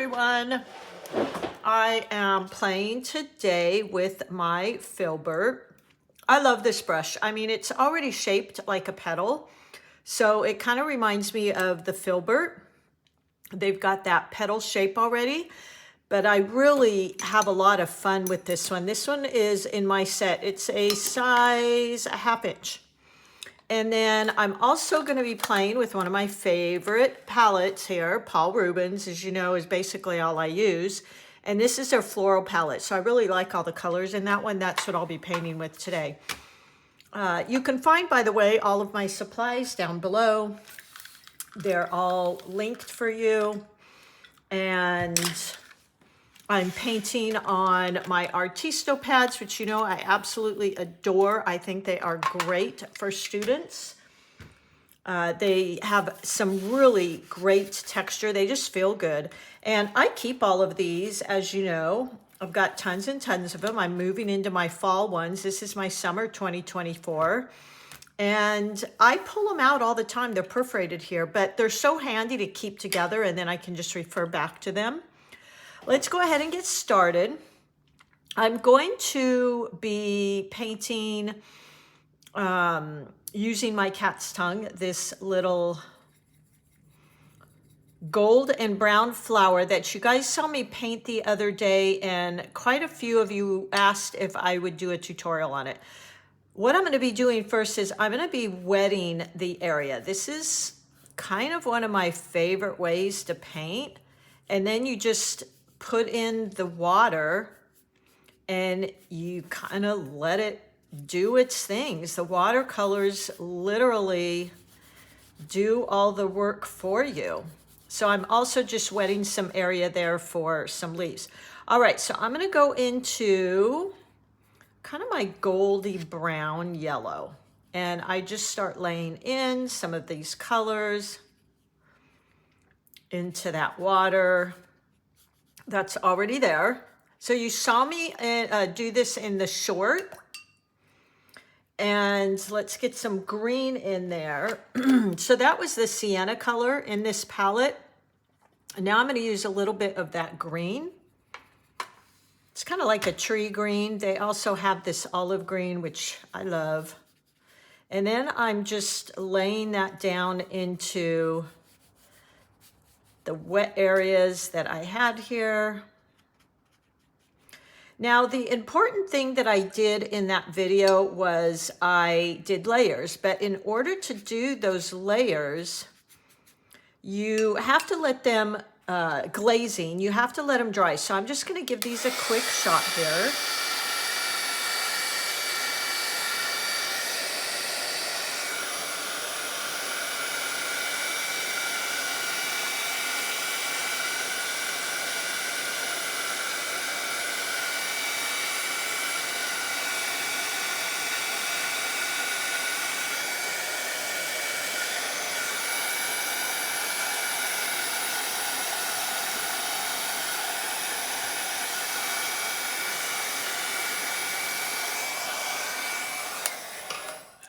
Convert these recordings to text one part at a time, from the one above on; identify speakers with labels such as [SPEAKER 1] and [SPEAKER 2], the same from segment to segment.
[SPEAKER 1] everyone. I am playing today with my filbert. I love this brush. I mean, it's already shaped like a petal, so it kind of reminds me of the filbert. They've got that petal shape already, but I really have a lot of fun with this one. This one is in my set. It's a size a ½ inch. And then I'm also going to be playing with one of my favorite palettes here. Paul Rubens, as you know, is basically all I use. And this is their floral palette. So I really like all the colors in that one. That's what I'll be painting with today. You can find, by the way, all of my supplies down below. They're all linked for you. And I'm painting on my Artisto pads, which you know I absolutely adore. I think they are great for students. They have some really great texture. They just feel good. And I keep all of these, as you know. I've got tons and tons of them. I'm moving into my fall ones. This is my summer 2024. And I pull them out all the time. They're perforated here, but they're so handy to keep together, and then I can just refer back to them. Let's go ahead and get started. I'm going to be painting using my cat's tongue, this little gold and brown flower that you guys saw me paint the other day, and quite a few of you asked if I would do a tutorial on it. What I'm going to be doing first is I'm going to be wetting the area. This is kind of one of my favorite ways to paint. And then you just put in the water and you kind of let it do its things. The watercolors literally do all the work for you. So I'm also just wetting some area there for some leaves. All right, so I'm going to go into kind of my goldy brown yellow, and I just start laying in some of these colors into that water that's already there. So you saw me do this in the short. And let's get some green in there. So that was the sienna color in this palette. Now I'm going to use a little bit of that green. It's kind of like a tree green. They also have this olive green, which I love. And then I'm just laying that down into the wet areas that I had here. Now, the important thing that I did in that video was I did layers, but in order to do those layers, you have to let them, glazing, you have to let them dry. So I'm just going to give these a quick shot here.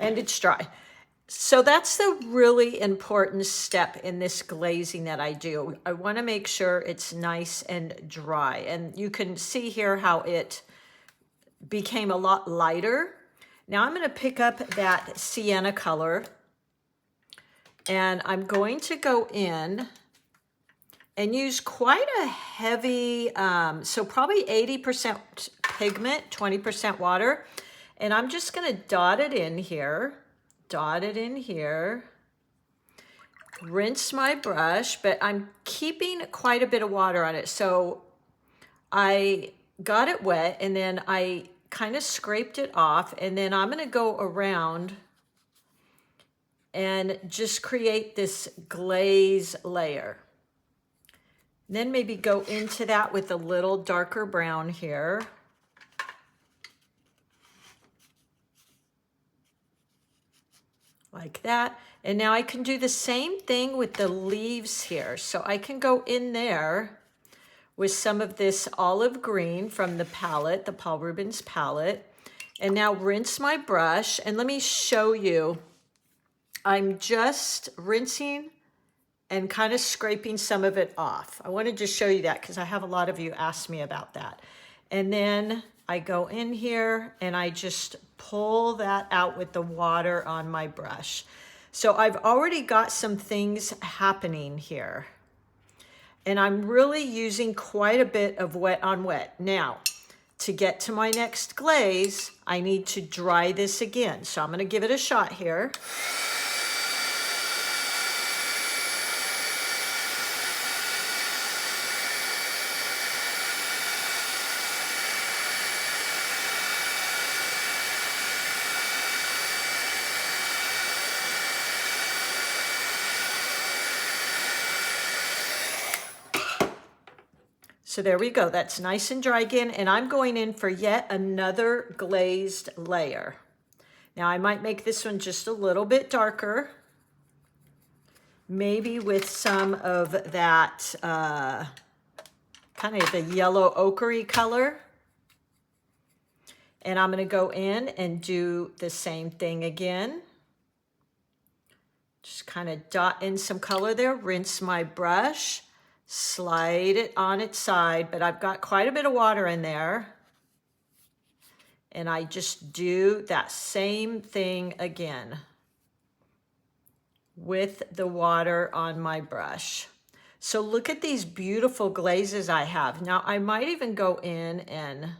[SPEAKER 1] And it's dry. So that's the really important step in this glazing that I do. I want to make sure it's nice and dry. And you can see here how it became a lot lighter. Now I'm going to pick up that sienna color, and I'm going to go in and use quite a heavy, so probably 80% pigment, 20% water. And I'm just going to dot it in here, rinse my brush, but I'm keeping quite a bit of water on it. So I got it wet, and then I kind of scraped it off, and then I'm going to go around and just create this glaze layer. Then maybe go into that with a little darker brown here. Like that. And now I can do the same thing with the leaves here. So I can go in there with some of this olive green from the palette, the Paul Rubens palette. And now rinse my brush. And let me show you. I'm just rinsing and kind of scraping some of it off. I wanted to show you that because I have a lot of you ask me about that. And then I go in here and I just pull that out with the water on my brush. So I've already got some things happening here. And I'm really using quite a bit of wet on wet. Now, to get to my next glaze, I need to dry this again. So I'm gonna give it a shot here. So there we go, that's nice and dry again, and I'm going in for yet another glazed layer. Now I might make this one just a little bit darker, maybe with some of that kind of the yellow ochre color. And I'm gonna go in and do the same thing again. Just kind of dot in some color there, rinse my brush, slide it on its side, but I've got quite a bit of water in there. And I just do that same thing again with the water on my brush. So look at these beautiful glazes I have. Now I might even go in and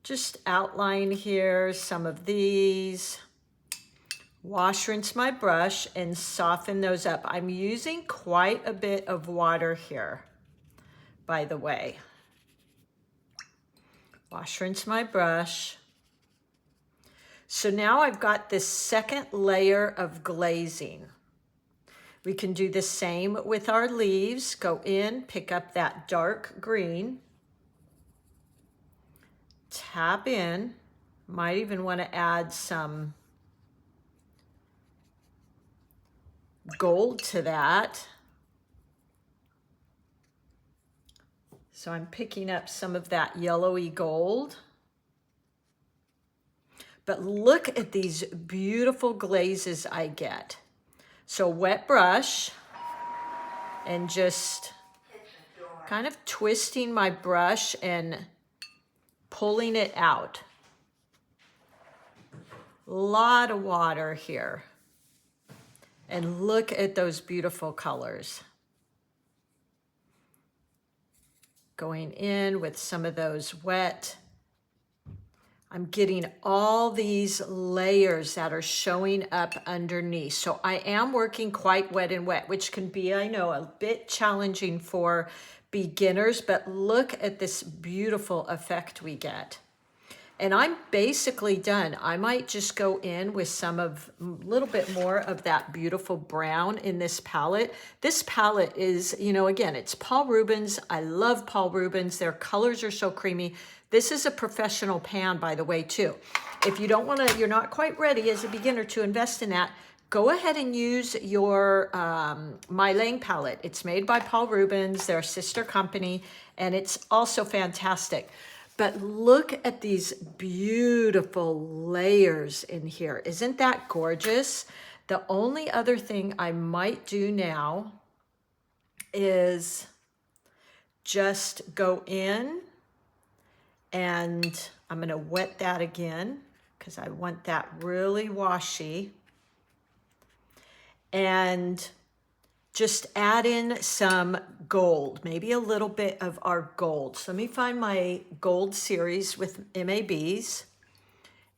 [SPEAKER 1] just outline here some of these. Wash, rinse my brush and soften those up. I'm using quite a bit of water here, by the way. Wash, rinse my brush. So now I've got this second layer of glazing. We can do the same with our leaves. Go in, pick up that dark green, tap in, might even want to add some gold to that. So I'm picking up some of that yellowy gold. But look at these beautiful glazes I get. So wet brush and just kind of twisting my brush and pulling it out. A lot of water here. And look at those beautiful colors. Going in with some of those wet. I'm getting all these layers that are showing up underneath. So I am working quite wet and wet, which can be, I know, a bit challenging for beginners, but look at this beautiful effect we get. And I'm basically done. I might just go in with some of, a little bit more of that beautiful brown in this palette. This palette is, you know, again, it's Paul Rubens. I love Paul Rubens. Their colors are so creamy. This is a professional pan, by the way, too. If you don't want to, you're not quite ready as a beginner to invest in that, go ahead and use your Mylang palette. It's made by Paul Rubens, their sister company, and it's also fantastic. But look at these beautiful layers in here. Isn't that gorgeous? The only other thing I might do now is just go in and I'm gonna wet that again because I want that really washy. And just add in some gold, maybe a little bit of our gold. So let me find my gold series with MABs.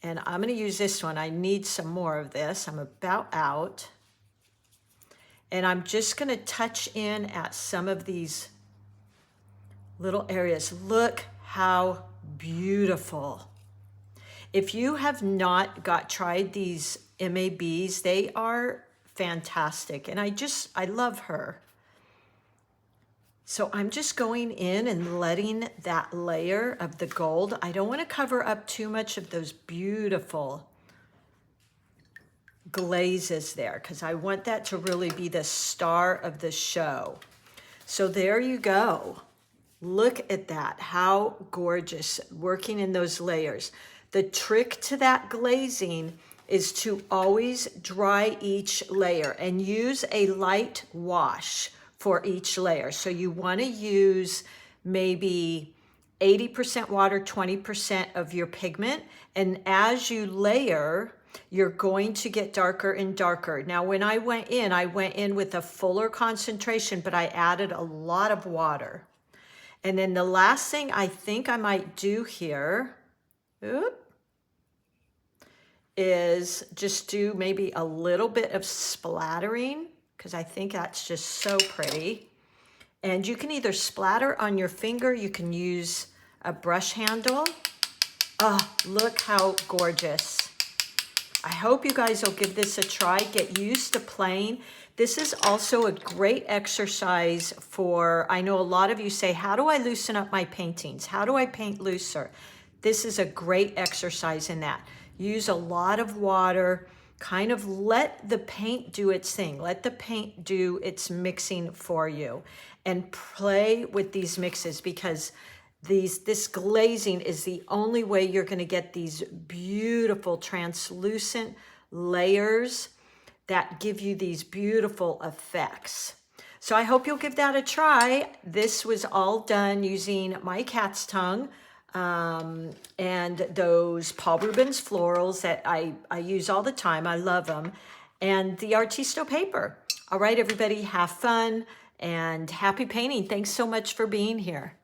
[SPEAKER 1] And I'm gonna use this one. I need some more of this. I'm about out. And I'm just gonna touch in at some of these little areas. Look how beautiful. If you have not tried these MABs, they are fantastic. And I love her. So I'm just going in and letting that layer of the gold, I don't want to cover up too much of those beautiful glazes there because I want that to really be the star of the show. So there you go. Look at that, how gorgeous, working in those layers. The trick to that glazing is to always dry each layer and use a light wash for each layer. So you want to use maybe 80% water, 20% of your pigment. And as you layer, you're going to get darker and darker. Now, when I went in with a fuller concentration, but I added a lot of water. And then the last thing I think I might do here, is just do maybe a little bit of splattering, because I think that's just so pretty. And you can either splatter on your finger, you can use a brush handle. Oh, look how gorgeous. I hope you guys will give this a try. Get used to playing. This is also a great exercise for, I know a lot of you say, how do I loosen up my paintings? How do I paint looser? This is a great exercise in that. Use a lot of water, kind of let the paint do its thing. Let the paint do its mixing for you, and play with these mixes, because this glazing is the only way you're going to get these beautiful translucent layers that give you these beautiful effects. So I hope you'll give that a try. This was all done using my cat's tongue and those Paul Rubens florals that I use all the time. I love them. And the Artisto paper. All right, everybody, have fun and happy painting. Thanks so much for being here.